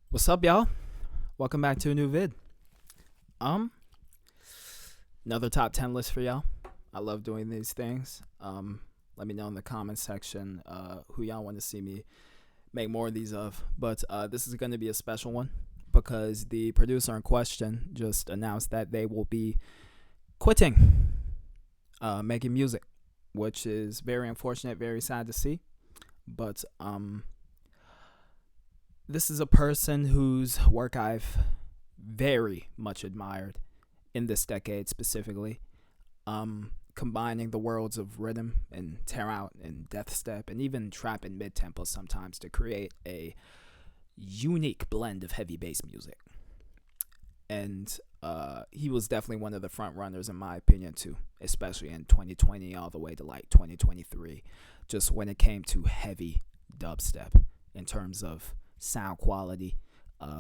What's up, y'all? Welcome back to a new vid. Um, Another top 10 list for y'all. I love doing these things. Let me know in the comments section who y'all want to see me make more of these of. But this is going to be a special one because the producer in question just announced that they will be quitting making music, which is very unfortunate, very sad to see. But this is a person whose work I've very much admired in this decade specifically, combining the worlds of rhythm and tear out and death step and even trap and mid tempo sometimes to create a unique blend of heavy bass music. And he was definitely one of the front runners in my opinion too, especially in 2020 all the way to like 2023, just when it came to heavy dubstep in terms of sound quality.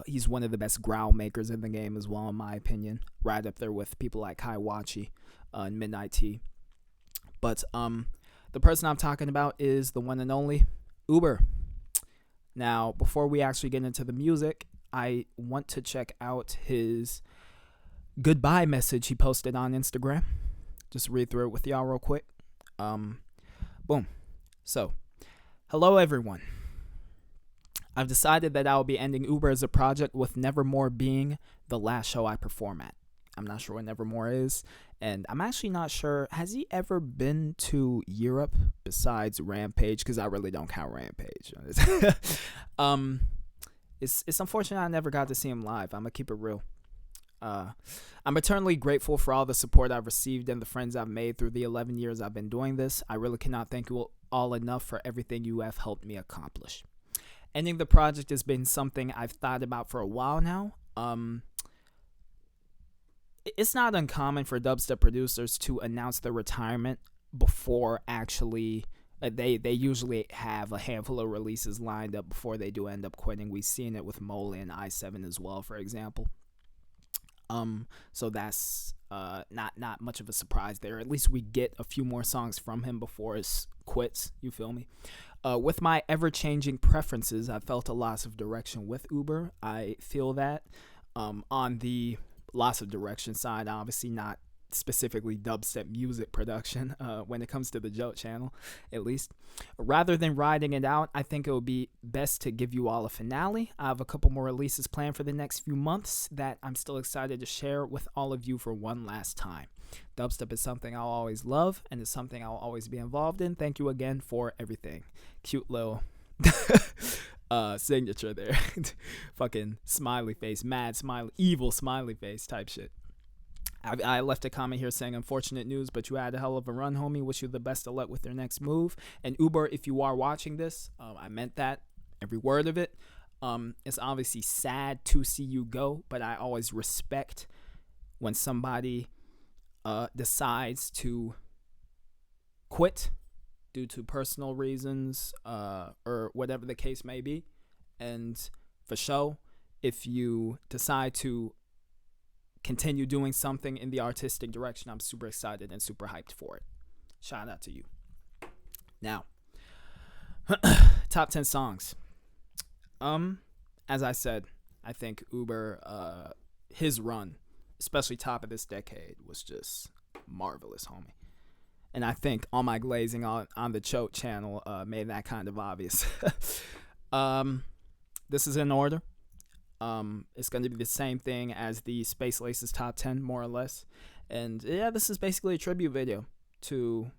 He's one of the best growl makers in the game as well, in my opinion, right up there with people like Kaiwachi and Midnight T. But the person I'm talking about is the one and only Ubur. Now, before we actually get into the music, I want to check out his goodbye message he posted on Instagram. Just read through it with y'all real quick. Boom. So, hello everyone. I've decided that I will be ending Ubur as a project, with Nevermore being the last show I perform at. I'm not sure what Nevermore is, and I'm actually not sure, has he ever been to Europe besides Rampage? Because I really don't count Rampage. It's unfortunate I never got to see him live. I'm going to keep it real. I'm eternally grateful for all the support I've received and the friends I've made through the 11 years I've been doing this. I really cannot thank you all enough for everything you have helped me accomplish. Ending the project has been something I've thought about for a while now. It's not uncommon for dubstep producers to announce their retirement before actually they usually have a handful of releases lined up before they do end up quitting. We've seen it with Mole and I7 as well, for example. So that's not much of a surprise there. At least we get a few more songs from him before it quits. You feel me? With my ever-changing preferences, I felt a loss of direction with Ubur. I feel that on the loss of direction side, obviously not specifically dubstep music production when it comes to the Joke channel, at least. Rather than riding it out, I think it would be best to give you all a finale. I have a couple more releases planned for the next few months that I'm still excited to share with all of you for one last time. Dubstep is something I'll always love, and it's something I'll always be involved in. Thank you again for everything. Cute little signature there. Fucking smiley face, mad smiley, evil smiley face type shit. I left a comment here saying, unfortunate news, but you had a hell of a run, homie. Wish you the best of luck with your next move. And Ubur, if you are watching this, I meant that, every word of it. It's obviously sad to see you go, but I always respect when somebody decides to quit due to personal reasons or whatever the case may be. And for sure, if you decide to continue doing something in the artistic direction, I'm super excited and super hyped for it. Shout out to you. Now, top 10 songs. As I said, I think Ubur, his run, especially top of this decade, was just marvelous, homie. And I think all my glazing on the Choke channel made that kind of obvious. This is in order. It's going to be the same thing as the Space Laces top 10, more or less. And yeah, this is basically a tribute video to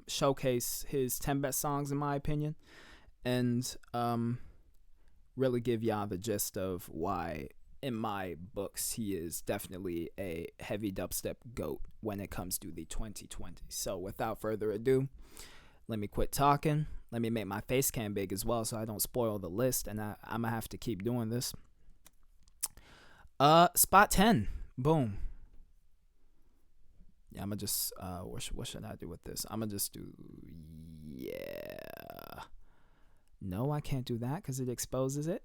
showcase his 10 best songs, in my opinion, and really give y'all the gist of why, in my books, he is definitely a heavy dubstep GOAT when it comes to the 2020s. So without further ado, let me quit talking. Let me make my face cam big as well so I don't spoil the list, and I'm going to have to keep doing this. Spot 10. Boom. Yeah, I'm gonna just what should I do with this? I'm gonna just do, yeah. No, I can't do that because it exposes it.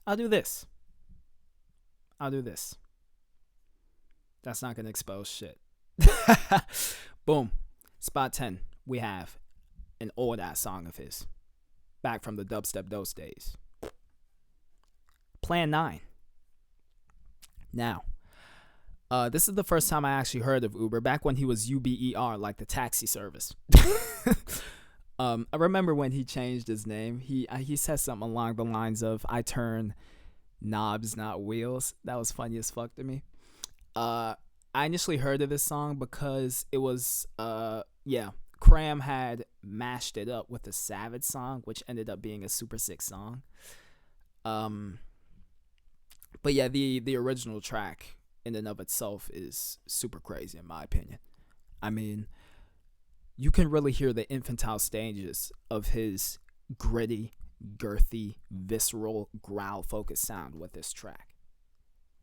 I'll do this. That's not gonna expose shit. Boom. Spot 10. We have an old ass song of his, back from the dubstep those days. Plan 9. Now, this is the first time I actually heard of Uber, back when he was UBER, like the taxi service. I remember when he changed his name. He said something along the lines of, "I turn knobs, not wheels." That was funny as fuck to me. I initially heard of this song because it was, Cram had mashed it up with a Savage song, which ended up being a super sick song. But yeah, the original track in and of itself is super crazy in my opinion. I mean, you can really hear the infantile stages of his gritty, girthy, visceral, growl-focused sound with this track.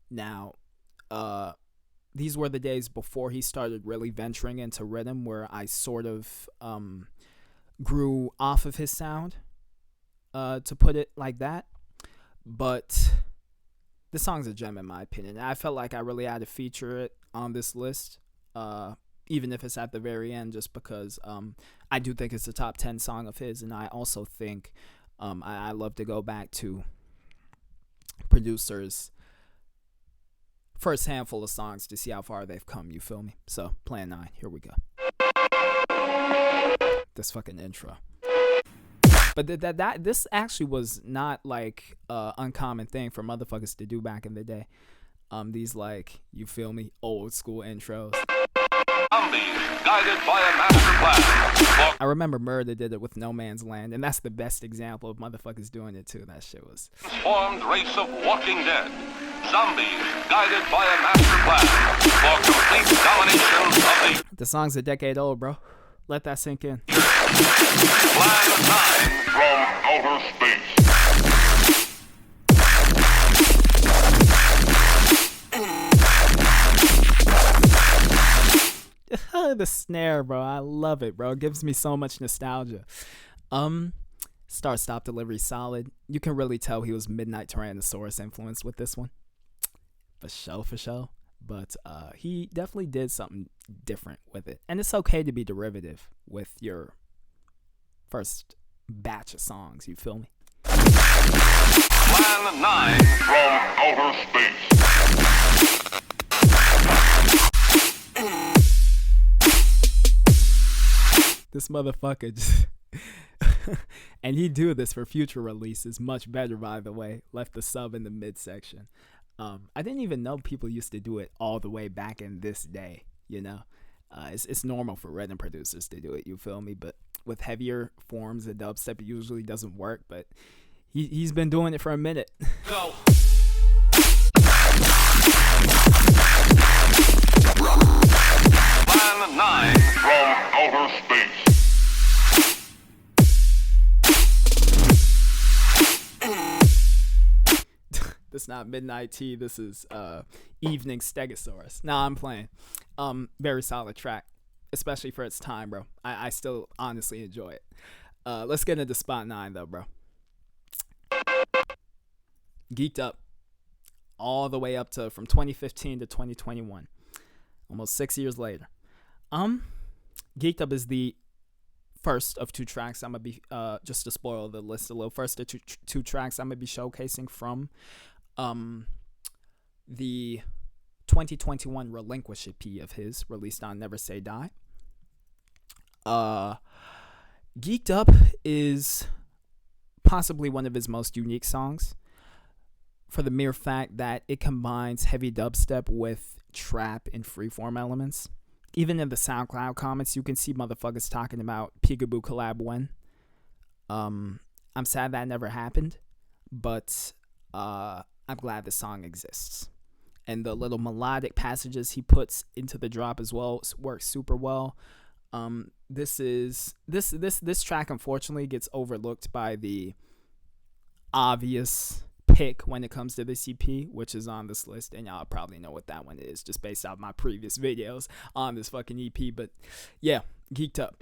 Now, these were the days before he started really venturing into rhythm, where I sort of grew off of his sound, to put it like that. But this song's a gem in my opinion. I felt like I really had to feature it on this list, even if it's at the very end, just because I do think it's a top 10 song of his, and I also think I love to go back to producers' first handful of songs to see how far they've come, you feel me? So, Plan 9, here we go. This fucking intro. But this actually was not like uncommon thing for motherfuckers to do back in the day. These, like, you feel me, old school intros. Guided by a master plan. I remember Murder did it with No Man's Land, and that's the best example of motherfuckers doing it too. That shit was transformed race of Walking Dead. Zombies guided by a master plan for complete domination of the song's a decade old, bro. Let that sink in. Plan 9 from outer space. The snare, bro. I love it, bro. It gives me so much nostalgia. Start stop delivery solid. You can really tell he was Midnight Tyrannosaurus influenced with this one. For sure. But he definitely did something different with it. And it's okay to be derivative with your first batch of songs, you feel me? Plan 9 from outer space. This motherfucker just and he do this for future releases much better, by the way. Left the sub in the midsection. I didn't even know people used to do it all the way back in this day, you know. It's normal for rhythm producers to do it, you feel me? But with heavier forms of dubstep, it usually doesn't work. But he's been doing it for a minute. Go. Plan 9 from outer space. This is not Midnight Tea. This is Evening Stegosaurus. Nah, I'm playing. Very solid track, especially for its time, bro. I still honestly enjoy it. Let's get into spot 9 though, bro. Geeked Up, all the way up to from 2015 to 2021, almost 6 years later. Geeked Up is the first of 2 tracks I'm gonna be just to spoil the list a little. First of two tracks I'm gonna be showcasing from the 2021 Relinquish EP of his, released on Never Say Die. Geeked Up is possibly one of his most unique songs, for the mere fact that it combines heavy dubstep with trap and freeform elements. Even in the SoundCloud comments, you can see motherfuckers talking about Peekaboo collab when. I'm sad that never happened, but I'm glad the song exists. And the little melodic passages he puts into the drop as well works super well. This track unfortunately gets overlooked by the obvious pick when it comes to this EP, which is on this list, and y'all probably know what that one is just based off my previous videos on this fucking EP. But yeah, Geeked Up.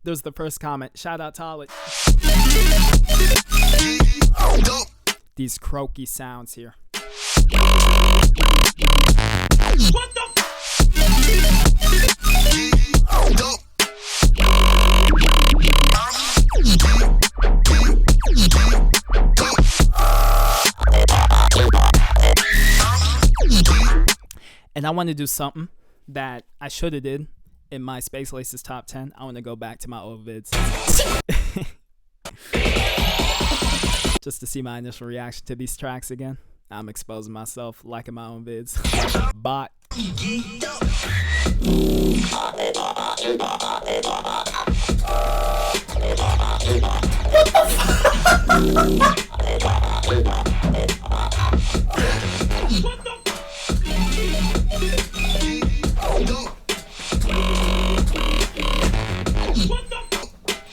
There's the first comment. Shout out to Tolit. These croaky sounds here. What the? And I want to do something that I should have did in my Space Laces top 10. I want to go back to my old vids. Just to see my initial reaction to these tracks again. I'm exposing myself, liking my own vids. Bot.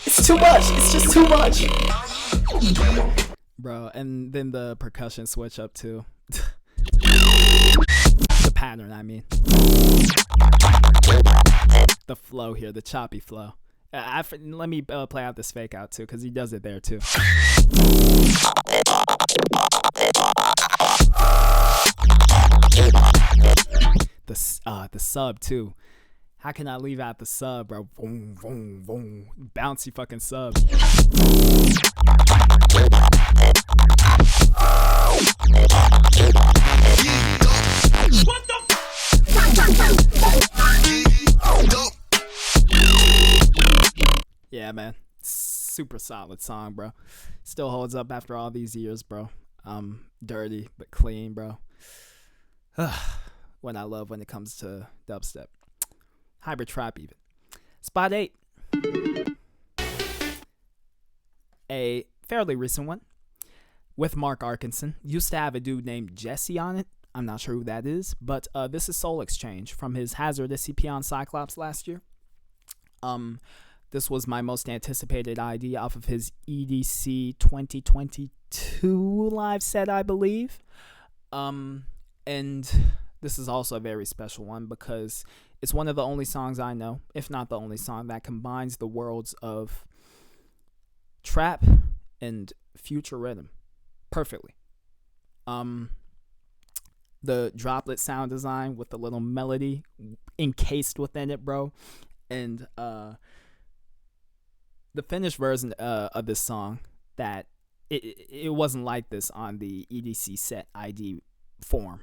It's too much. It's just too much. Bro, and then the percussion switch up too. The pattern, I mean. The flow here, the choppy flow. Let me play out this fake out too, because he does it there too. The sub too. How can I leave out the sub, bro? Boom, boom, boom. Bouncy fucking sub. Yeah, man. Super solid song, bro. Still holds up after all these years, bro. Dirty but clean, bro. What I love when it comes to dubstep. Hybrid trap even. Spot 8. A fairly recent one. With Mark Arkinson. Used to have a dude named Jesse on it. I'm not sure who that is. But this is Soul Exchange from his Hazardous EP on Cyclops last year. This was my most anticipated ID off of his EDC 2022 live set, I believe. And this is also a very special one because it's one of the only songs I know, if not the only song, that combines the worlds of trap and future rhythm perfectly. The droplet sound design with the little melody encased within it, bro. And the finished version of this song, that it wasn't like this on the EDC set ID form,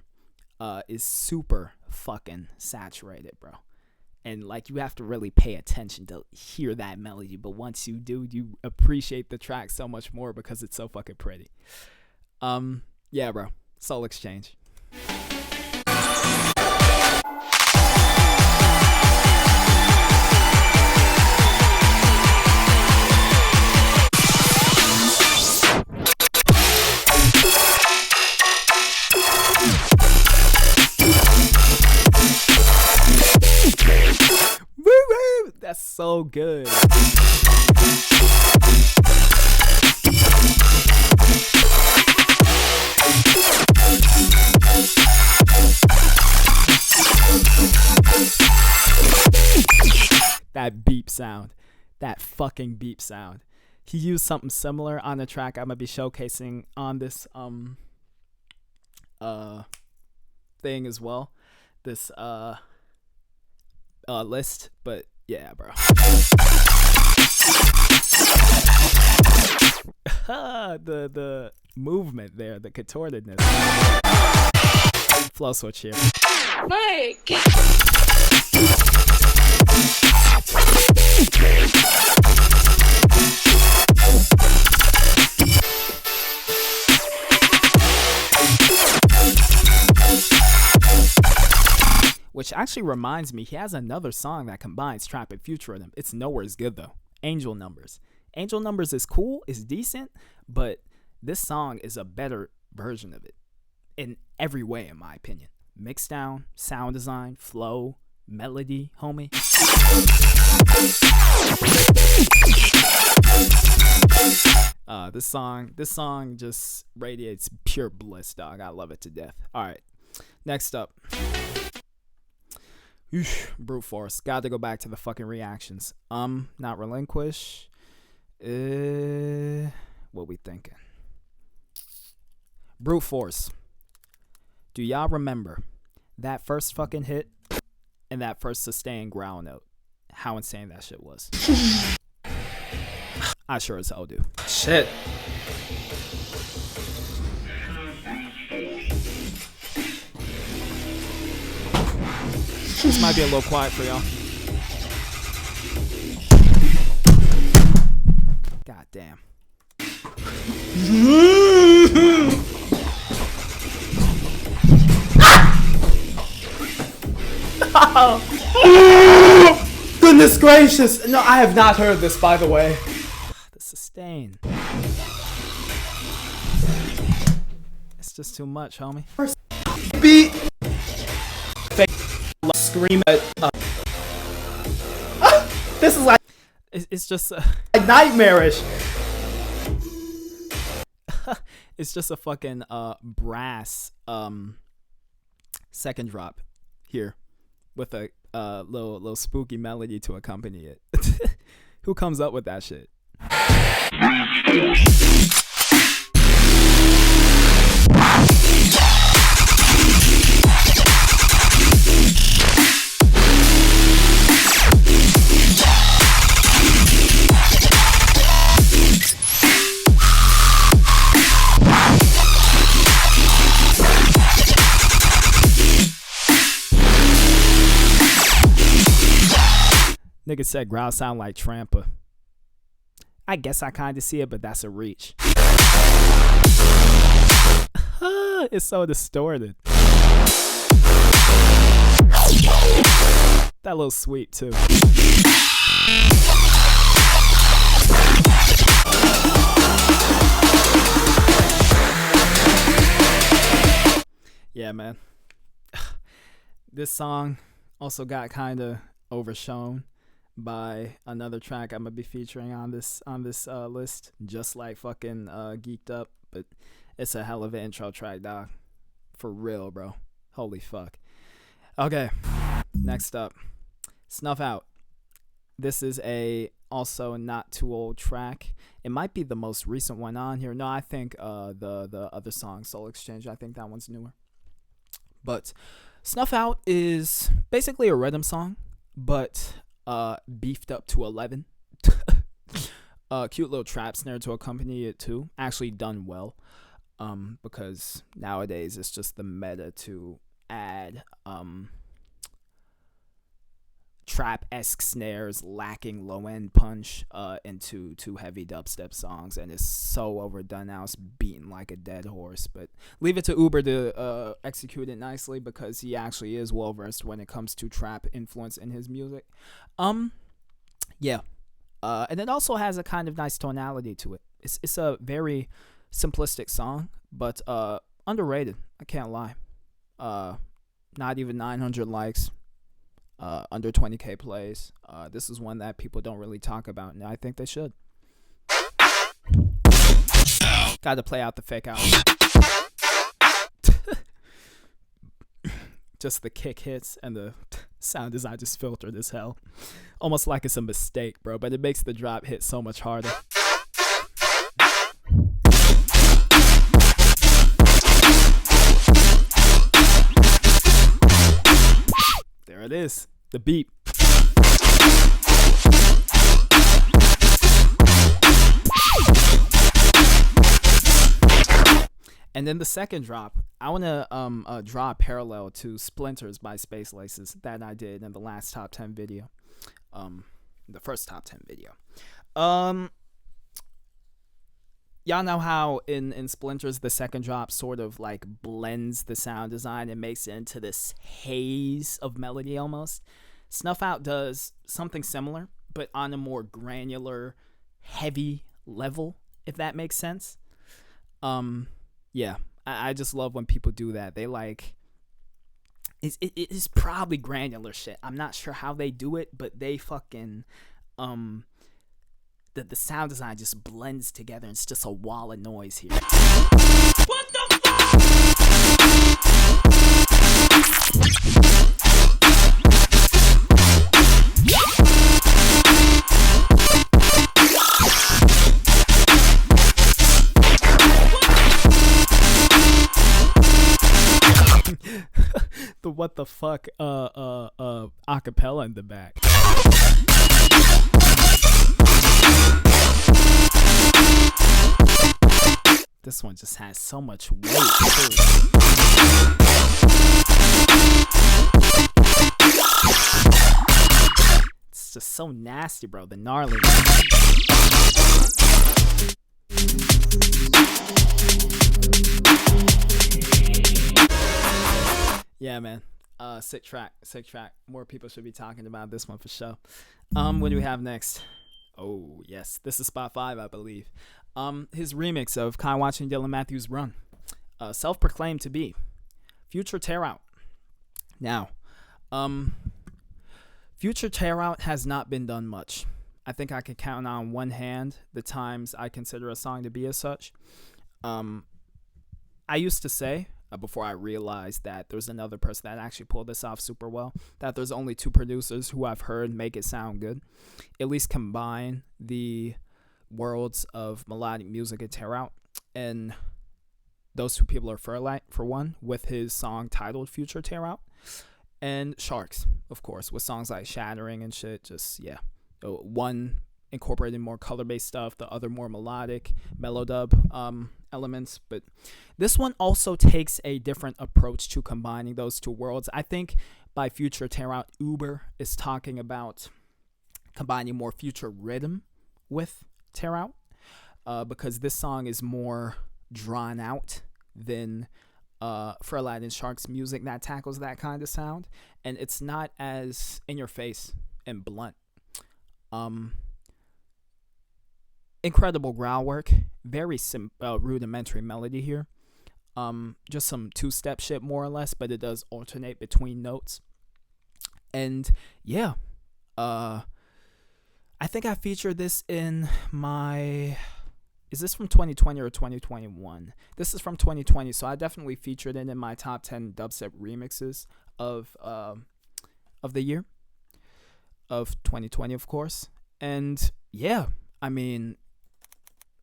is super fucking saturated, bro. And like, you have to really pay attention to hear that melody, but once you do, you appreciate the track so much more because it's so fucking pretty. Yeah, bro. Soul Exchange. That's so good. That beep sound. That fucking beep sound. He used something similar on the track I'm gonna be showcasing on this thing as well. This list, but yeah, bro. The movement there, the contortedness. Flow switch here. Mike. Which actually reminds me, he has another song that combines trap and future rhythm. It's nowhere as good though. Angel Numbers. Angel Numbers is cool, is decent, but this song is a better version of it in every way, in my opinion. Mix down, sound design, flow, melody, homie. This song just radiates pure bliss, dog. I love it to death. All right, next up. Brute force. Got to go back to the fucking reactions. Not relinquish. What we thinking. Brute Force. Do y'all remember that first fucking hit and that first sustained growl note? How insane that shit was. I sure as hell do. Shit. This might be a little quiet for y'all. God damn. Goodness gracious! No, I have not heard this, by the way. The sustain. It's just too much, homie. Beat. Scream at. This is like. It's just Nightmarish. it's just a fucking brass second drop here with a little spooky melody to accompany it. Who comes up with that shit? Nigga said growl sound like Trampa. I guess I kind of see it, but that's a reach. It's so distorted. That little sweep too. Yeah, man. This song also got kind of overshown by another track I'm gonna be featuring on this list, just like fucking Geeked Up, but it's a hell of an intro track, dog. For real, bro. Holy fuck. Okay, next up, Snuff Out. This is a also not too old track. It might be the most recent one on here. No, I think the other song, Soul Exchange, I think that one's newer. But Snuff Out is basically a rhythm song, but beefed up to 11. Cute little trap snare to accompany it too. Actually done well, because nowadays it's just the meta to add trap-esque snares lacking low-end punch into too heavy dubstep songs, and it's so overdone now. It's beaten like a dead horse, but leave it to Ubur to execute it nicely, because he actually is well-versed when it comes to trap influence in his music. Yeah. And it also has a kind of nice tonality to it. It's a very simplistic song, but underrated. I can't lie. Not even 900 likes. Under 20k plays. This is one that people don't really talk about, and I think they should. Got to play out the fake out. Just the kick hits and the sound design just filtered as hell. Almost like it's a mistake, bro, but it makes the drop hit so much harder. There it is. The beat. And then the second drop, I want to draw a parallel to Splinters by Space Laces that I did in the last top 10 video. The first top 10 video. Y'all know how in Splinters the second drop sort of like blends the sound design and makes it into this haze of melody almost? Snuff Out does something similar, but on a more granular, heavy level, if that makes sense. Yeah, I just love when people do that. They like, it is probably granular shit. I'm not sure how they do it, but they fucking, the sound design just blends together, and it's just a wall of noise here. What the what the fuck acapella in the back. This one just has so much weight too. It's just so nasty, bro. The gnarly. Yeah, man. Sick track. More people should be talking about this one for sure. What do we have next? Oh, yes. This is spot 5, I believe. His remix of Kai Watching Dylan Matthews Run. Self-proclaimed to be Future Tear Out. Now, Future Tear Out has not been done much. I think I can count on one hand the times I consider a song to be as such. I used to say, before I realized that there's another person that actually pulled this off super well, that there's only 2 producers who I've heard make it sound good, at least combine the worlds of melodic music and Tear Out, and those 2 people are Furlight, for one, with his song titled Future Tear Out, and Sharks, of course, with songs like Shattering and shit. Just, yeah. One incorporating more color-based stuff, the other more melodic, mellow dub elements. But this one also takes a different approach to combining those 2 worlds. I think by Future Tear Out, Ubur is talking about combining more future rhythm with Tear Out, because this song is more drawn out than Furlight and Shark's music that tackles that kind of sound, and it's not as in your face and blunt. Incredible growl work, very rudimentary melody here, just some 2-step shit more or less, but it does alternate between notes. And yeah, I think I featured this in my... Is this from 2020 or 2021? This is from 2020, so I definitely featured it in my top 10 dubstep remixes of the year. Of 2020, of course. And yeah, I mean,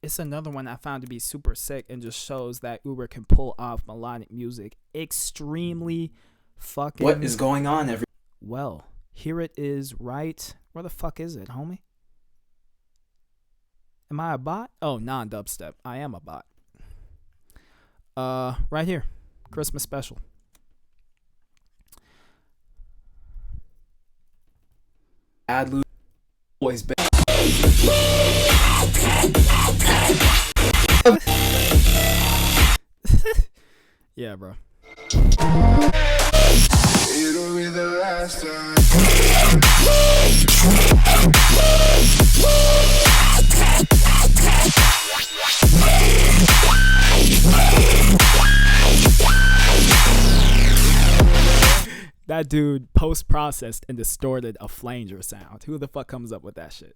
it's another one I found to be super sick and just shows that Ubur can pull off melodic music extremely fucking... What is going on, Well, here it is right... Where the fuck is it, homie? Am I a bot? Oh, non-dubstep. I am a bot. Right here. Christmas special. Ad always been. Yeah, bro. It'll be the last time. That dude post-processed and distorted a flanger sound. Who the fuck comes up with that shit?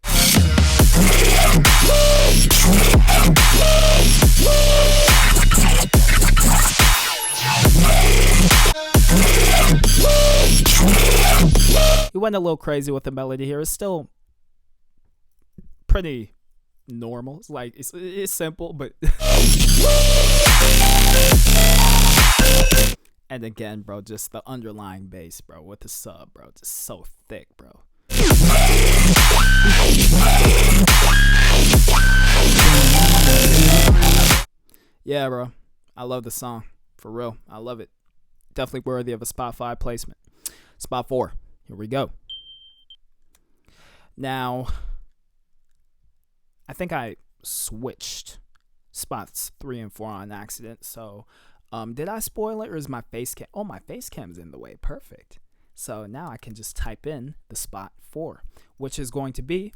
He went a little crazy with the melody here. It's still pretty normal. It's like it's simple, but and again, bro, just the underlying bass, bro, with the sub, bro, just so thick, bro. Yeah, bro, I love the song, for real. I love it. Definitely worthy of a spot 5 placement. Spot 4, here we go. Now, I think I switched spots 3 and 4 on accident, so did I spoil it, or is my face cam? Oh, my face cam's in the way. Perfect. So now I can just type in the spot 4, which is going to be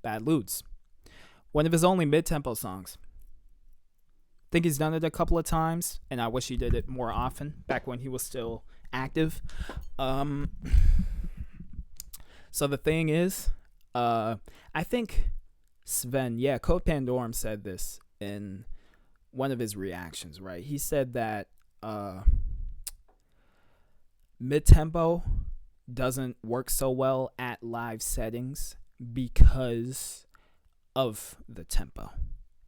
Bad Ludes. One of his only mid-tempo songs. I think he's done it a couple of times, and I wish he did it more often, back when he was still active. So the thing is, I think Sven, Code Pandorum said this in one of his reactions, right? He said that mid-tempo doesn't work so well at live settings because of the tempo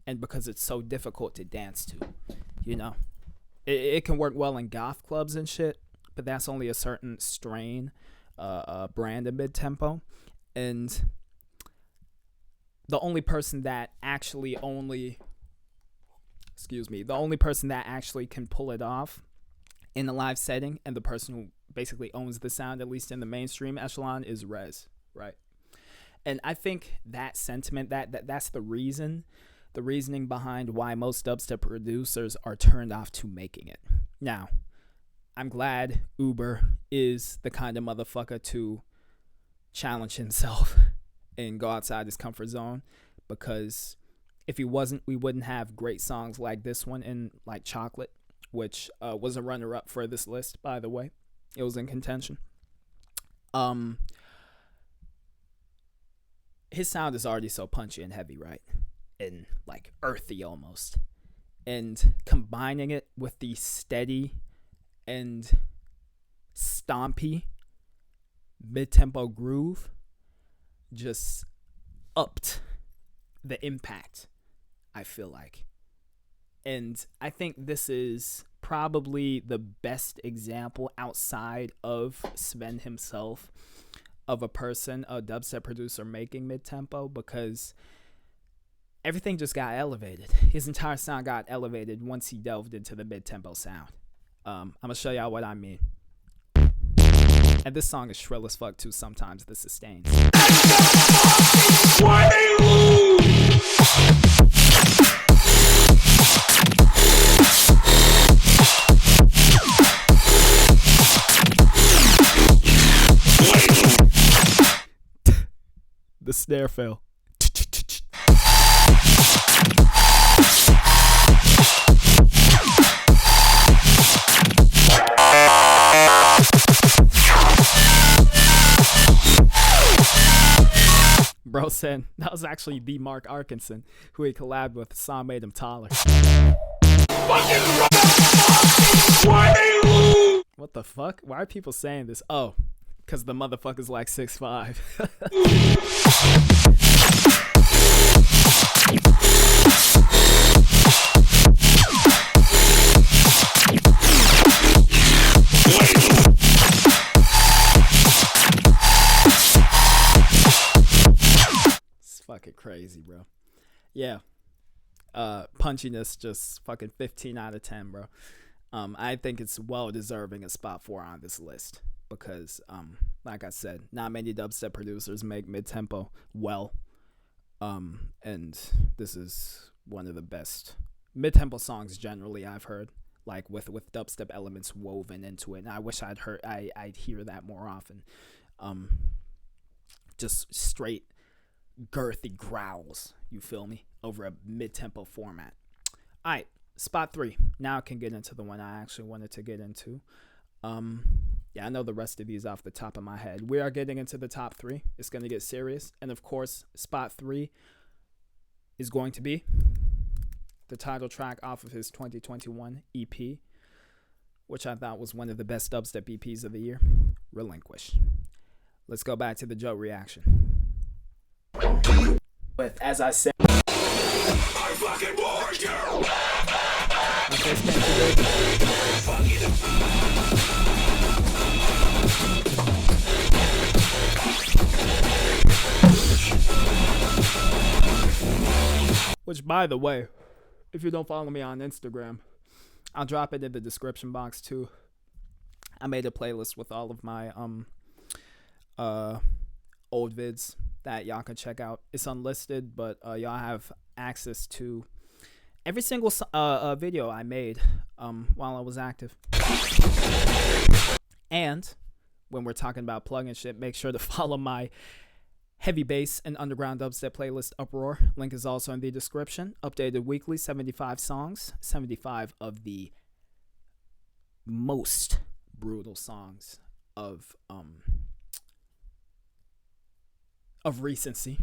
and because it's so difficult to dance to, you know? it can work well in goth clubs and shit, but that's only a certain strain, brand of mid-tempo. And the only person that actually can pull it off in a live setting, and the person who basically owns the sound, at least in the mainstream echelon, is Rez, right? And I think that sentiment, that's the reasoning behind why most dubstep producers are turned off to making it. Now, I'm glad Ubur is the kind of motherfucker to challenge himself and go outside his comfort zone, because if he wasn't, we wouldn't have great songs like this one and like Chocolate, which was a runner-up for this list, by the way. It was in contention. His sound is already so punchy and heavy, right? And like earthy almost. And combining it with the steady and stompy mid-tempo groove just upped the impact, I feel like. And I think this is probably the best example outside of Sven himself of a dubstep producer making mid-tempo, because everything just got elevated. His entire sound got elevated once he delved into the mid-tempo sound. I'm going to show y'all what I mean. And this song is shrill as fuck too sometimes, the sustains. The snare fell. Bro said that was actually the Mark Arkinson, who he collabed with. The song made him taller. What the fuck? Why are people saying this? Oh, because the motherfucker's like 6'5". It's fucking crazy, bro. Yeah. Punchiness just fucking 15 out of 10, bro. I think it's well deserving a spot 4 on this list. Because, like I said, not many dubstep producers make mid-tempo well. And this is one of the best mid-tempo songs generally I've heard, like with dubstep elements woven into it. And I wish I'd hear that more often. Just straight girthy growls, you feel me, over a mid-tempo format. All right, spot 3. Now I can get into the one I actually wanted to get into. Yeah, I know the rest of these off the top of my head. We are getting into the top 3. It's going to get serious. And of course, spot 3 is going to be the title track off of his 2021 EP, which I thought was one of the best dubstep EPs of the year, Relinquish. Let's go back to the Joe reaction. But as I said, I fucking warned you. Which, by the way, if you don't follow me on Instagram, I'll drop it in the description box too. I made a playlist with all of my old vids that y'all can check out. It's unlisted, but y'all have access to every single video I made while I was active. And when we're talking about plug and shit, make sure to follow my heavy bass and underground dubstep playlist Uproar. Link is also in the description. Updated weekly, 75 songs, 75 of the most brutal songs of recency.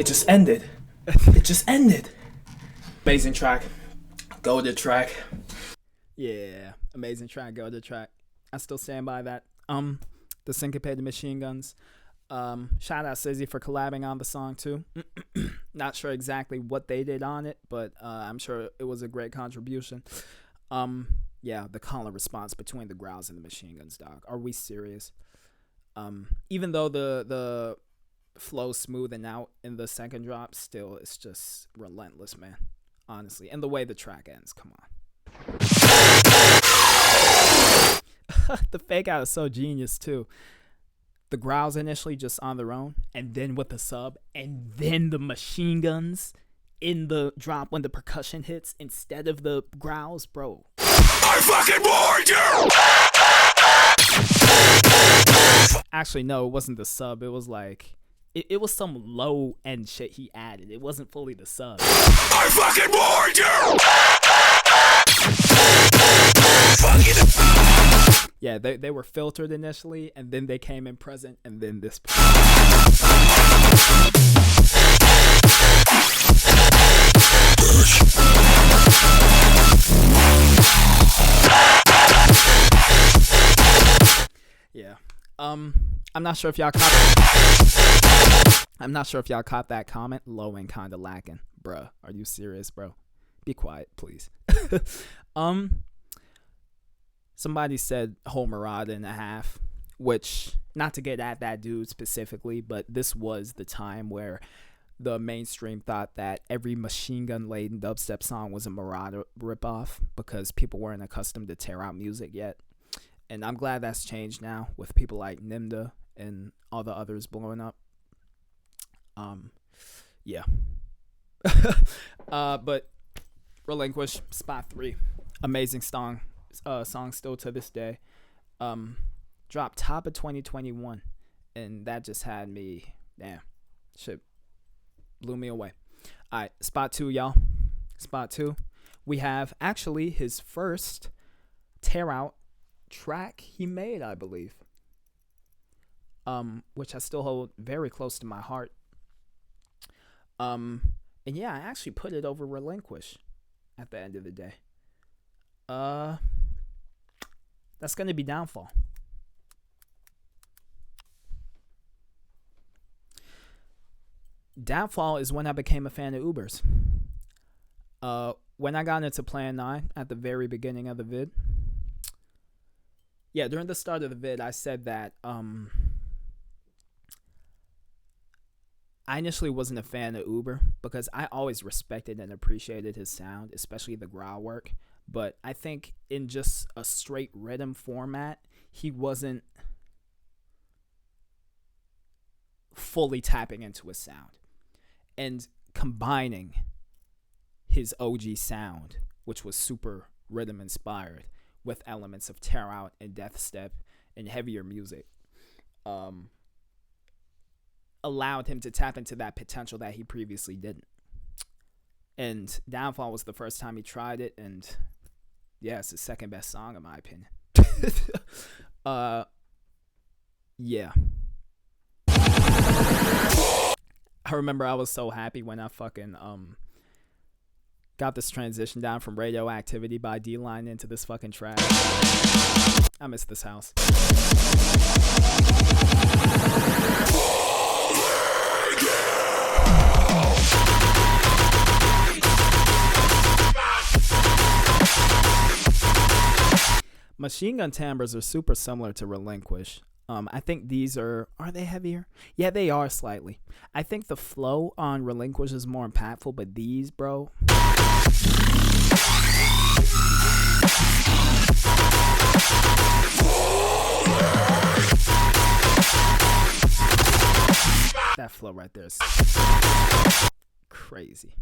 It just ended. It just ended. Amazing track. Go to track. Yeah, amazing track. Go to track. I still stand by that. The Syncopated Machine Guns. Shout out Sizzy for collabing on the song too. Not sure exactly what they did on it, but I'm sure it was a great contribution. Yeah, the call and response between the growls and the machine guns, dog. Are we serious? Even though the flow smoothing out in the second drop, still it's just relentless, man. Honestly, and the way the track ends, come on. The fake out is so genius too. The growls initially just on their own, and then with the sub, and then the machine guns in the drop when the percussion hits instead of the growls, bro. I fucking warned you! Actually, no, it wasn't the sub. It was like, it was some low end shit he added. It wasn't fully the sub. I fucking warned you! Yeah, they were filtered initially, and then they came in present, and then this part. Yeah. I'm not sure if y'all caught that comment. Low and kinda lacking. Bruh, are you serious, bro? Be quiet, please. Somebody said whole Murata and a half, which, not to get at that dude specifically, but this was the time where the mainstream thought that every machine gun laden dubstep song was a Murata ripoff because people weren't accustomed to tear out music yet. And I'm glad that's changed now with people like Nimda and all the others blowing up. Yeah. But Relinquish, spot 3. Amazing song still to this day. Dropped top of 2021, and that just had me, damn, shit blew me away. All right, spot 2, y'all. Spot 2. We have actually his first tear out track he made, I believe, which I still hold very close to my heart. And yeah, I actually put it over Relinquish at the end of the day. That's gonna be Downfall. Downfall is when I became a fan of Ubers. When I got into Plan 9 at the very beginning of the vid. Yeah, during the start of the vid, I said that I initially wasn't a fan of Ubur because I always respected and appreciated his sound, especially the growl work. But I think in just a straight rhythm format, he wasn't fully tapping into his sound. And combining his OG sound, which was super rhythm inspired, with elements of tear out and death step and heavier music, allowed him to tap into that potential that he previously didn't. And Downfall was the first time he tried it, and yeah, it's his second best song in my opinion. Yeah. I remember I was so happy when I fucking got this transition down from Radioactivity by D-Line into this fucking track. I miss this house. Machine gun timbres are super similar to Relinquish. I think these are they heavier? Yeah, they are slightly. I think the flow on Relinquish is more impactful, but these, bro. That flow right there is crazy.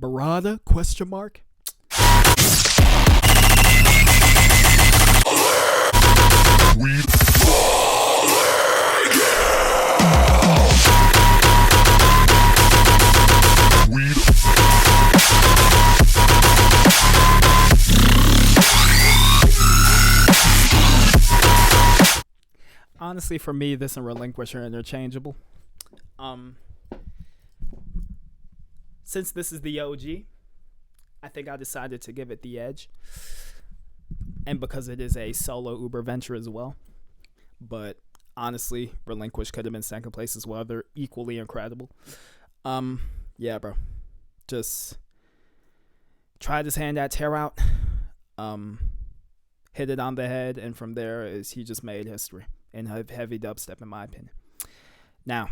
Barada? Question mark? Honestly, for me, this and Relinquish are interchangeable. Since this is the OG, I think I decided to give it the edge. And because it is a solo Uber venture as well. But honestly, Relinquish could have been second place as well. They're equally incredible. Yeah, bro. Just tried his hand at Tear Out. Hit it on the head, and from there is he just made history in heavy dubstep, in my opinion. Now,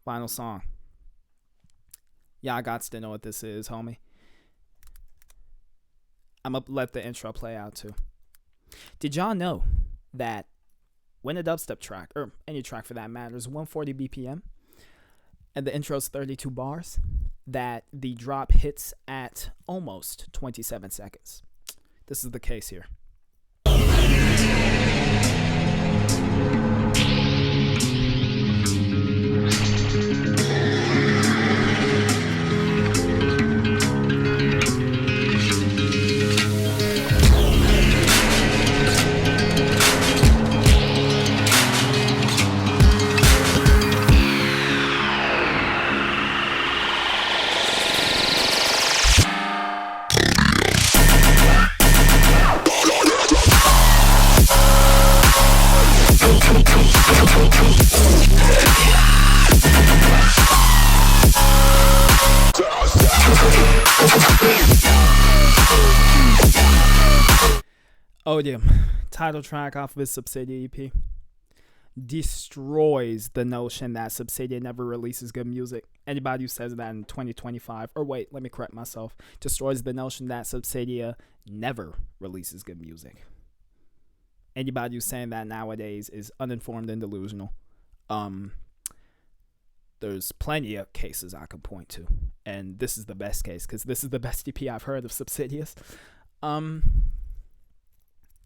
final song. Y'all got to know what this is, homie. I'm going to let the intro play out, too. Did y'all know that when a dubstep track, or any track for that matter, is 140 BPM, and the intro's 32 bars, that the drop hits at almost 27 seconds? This is the case here. Odium, title track off of his Subsidia EP, destroys the notion that Subsidia never releases good music. Anybody who says that in 2025, or wait, let me correct myself, destroys the notion that Subsidia never releases good music. Anybody who's saying that nowadays is uninformed and delusional. There's plenty of cases I could point to, and this is the best case, because this is the best EP I've heard of Subsidia's.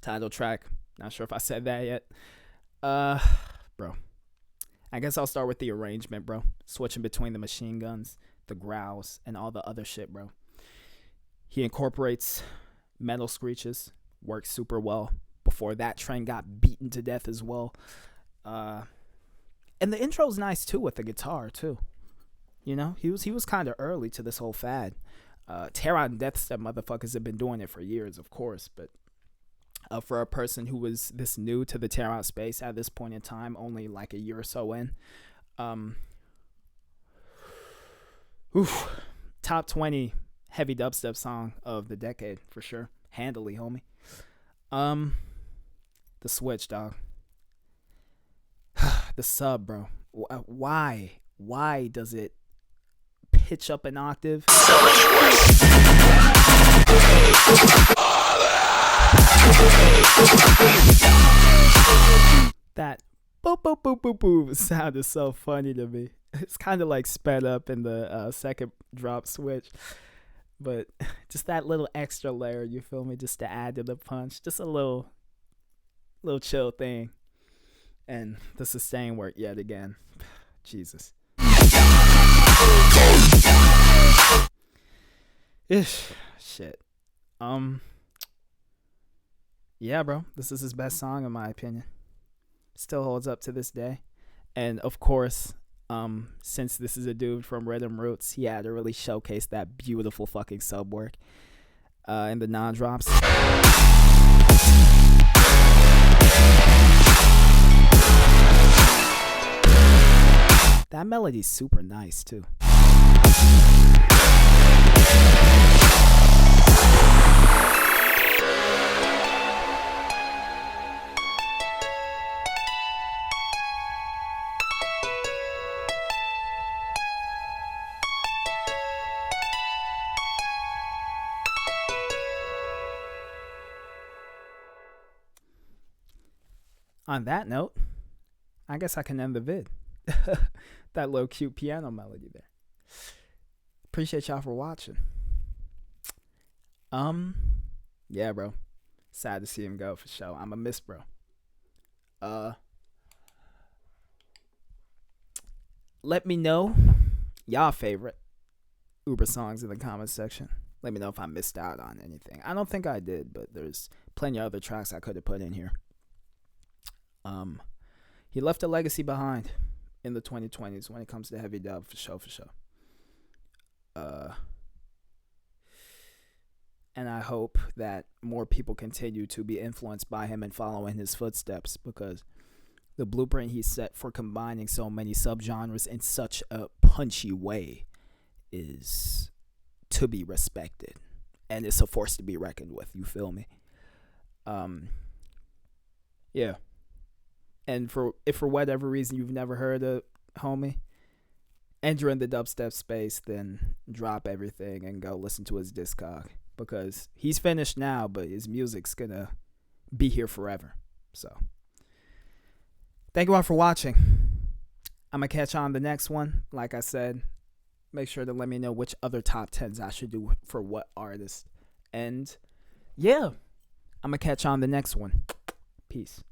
Title track, not sure if I said that yet. Bro, I guess I'll start with the arrangement, bro. Switching between the machine guns, the growls, and all the other shit, bro. He incorporates metal screeches, works super well. Before that, Trent got beaten to death as well. And the intro's nice too with the guitar too. You know, he was kind of early to this whole fad. Tear Out and Deathstep motherfuckers have been doing it for years, of course, but for a person who was this new to the Tear Out space at this point in time, only like a year or so in, top 20 heavy dubstep song of the decade for sure, handily, homie. The switch, dog. The sub, bro. Why does it pitch up an octave? That boop boop boop boop boop sound is so funny to me. It's kind of like sped up in the second drop switch, but just that little extra layer, you feel me, just to add to the punch, just a little chill thing. And the sustain work yet again. Jesus. Ish. Shit. Yeah, bro. This is his best song in my opinion. Still holds up to this day. And of course, since this is a dude from Rhythm Roots, he had to really showcase that beautiful fucking sub work in the non-drops. That melody's super nice too. On that note, I guess I can end the vid. That little cute piano melody there. Appreciate y'all for watching. Yeah, bro. Sad to see him go for sure. I'm a miss, bro. Let me know y'all favorite Ubur songs in the comments section. Let me know if I missed out on anything. I don't think I did, but there's plenty of other tracks I could have put in here. He left a legacy behind in the 2020s when it comes to heavy dub, for sure. And I hope that more people continue to be influenced by him and follow in his footsteps, because the blueprint he set for combining so many subgenres in such a punchy way is to be respected, and it's a force to be reckoned with. You feel me? Yeah. And if for whatever reason you've never heard of homie, and you're in the dubstep space, then drop everything and go listen to his discog, because he's finished now, but his music's gonna be here forever. So thank you all for watching. I'm gonna catch on the next one. Like I said, make sure to let me know which other top 10s I should do for what artist. And yeah, I'm gonna catch on the next one. Peace.